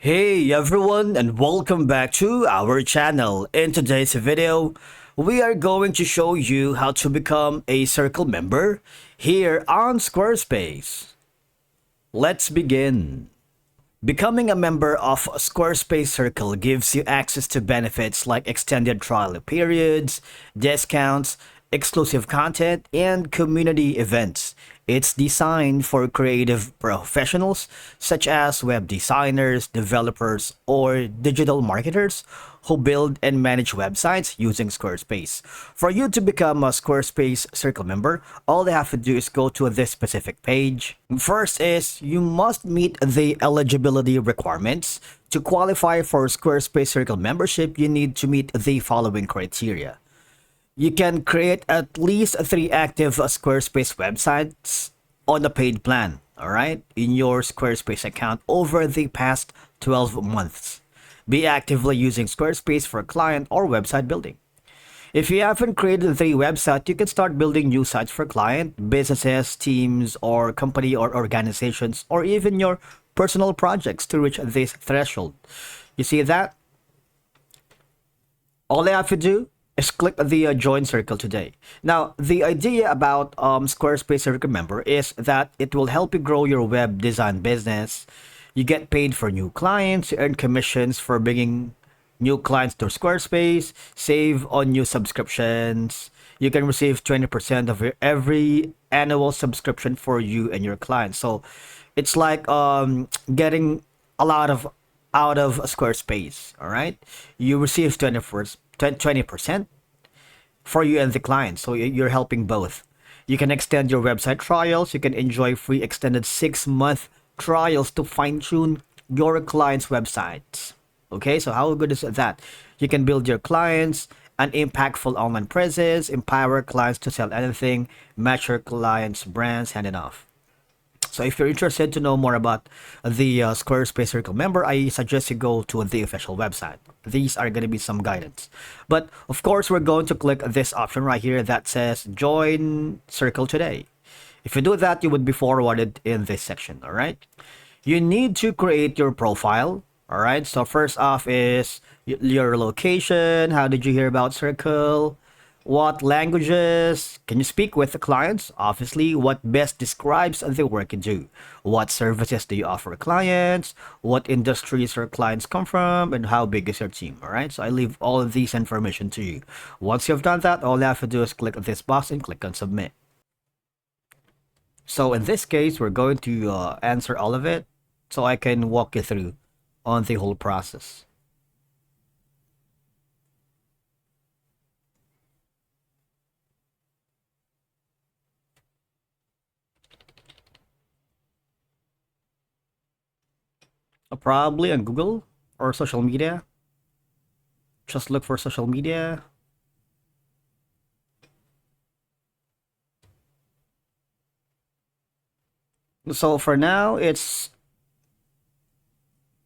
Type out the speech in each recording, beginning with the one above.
Hey everyone, and welcome back to our channel. In today's video, we are going to show you how to become a circle member here on Squarespace. Let's begin. Becoming a member of Squarespace Circle gives you access to benefits like extended trial periods, discounts, exclusive content, and community events. It's designed for creative professionals such as web designers, developers, or digital marketers who build and manage websites using Squarespace. For you to become a Squarespace Circle member, all you have to do is go to this specific page. First is you must meet the eligibility requirements. To qualify for Squarespace Circle membership, you need to meet the following criteria. You can create at least 3 active Squarespace websites on a paid plan, alright, in your Squarespace account over the past 12 months. Be actively using Squarespace for client or website building. If you haven't created 3 websites, you can start building new sites for client, businesses, teams, or company or organizations, or even your personal projects to reach this threshold. You see that? All you have to do is click the join circle today. Now, the idea about Squarespace Circle member is that it will help you grow your web design business. You get paid for new clients, you earn commissions for bringing new clients to Squarespace, save on new subscriptions. You can receive 20% of your every annual subscription for you and your clients. So it's like getting a lot of out of Squarespace, all right? You receive 20% for you and the client, so you're helping both. You can extend your website trials. You can enjoy free extended 6-month trials to fine-tune your clients' websites. Okay, so how good is that? You can build your clients an impactful online presence, empower clients to sell anything, match your clients' brands hand in off. So if you're interested to know more about the Squarespace Circle member, I suggest you go to the official website. These are going to be some guidance. But of course, we're going to click this option right here that says join Circle today. If you do that, you would be forwarded in this section, all right? You need to create your profile, all right? So first off is your location. How did you hear about Circle? What languages can you speak with the clients? Obviously, what best describes the work you do? What services do you offer clients? What industries your clients come from? And how big is your team? All right, so I leave all of these information to you. Once you've done that, all you have to do is click this box and click on submit. So in this case, we're going to answer all of it so I can walk you through on the whole process. Probably on Google or social media. Just look for social media. So for now, it's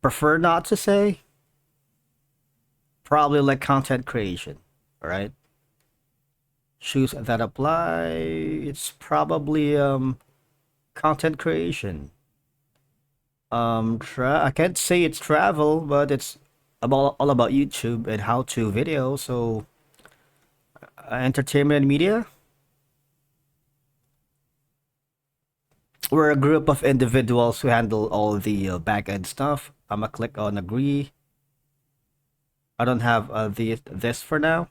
prefer not to say. Probably like content creation, all right? Choose that apply. It's probably content creation. I can't say it's travel, but it's about all about YouTube and how-to video. So entertainment and media. We're a group of individuals who handle all the back-end stuff. I'm gonna click on agree. I don't have this for now.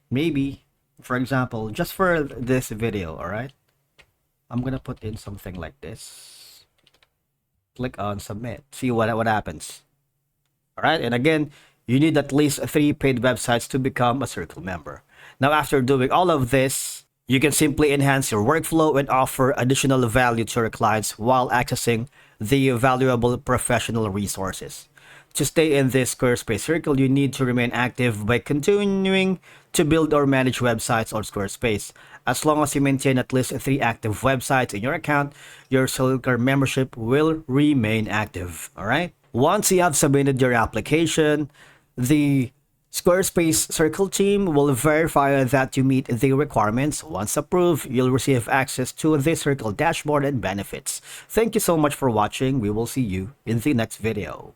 Maybe, for example, just for this video, all right? I'm gonna put in something like this. Click on submit. See what happens. All right, and again, you need at least 3 paid websites to become a Circle member. Now, after doing all of this, you can simply enhance your workflow and offer additional value to your clients while accessing the valuable professional resources. To stay in this Squarespace Circle, you need to remain active by continuing to build or manage websites on Squarespace. As long as you maintain at least 3 active websites in your account, your Circle membership will remain active. All right? Once you have submitted your application, the Squarespace Circle team will verify that you meet the requirements. Once approved, you'll receive access to the Circle dashboard and benefits. Thank you so much for watching. We will see you in the next video.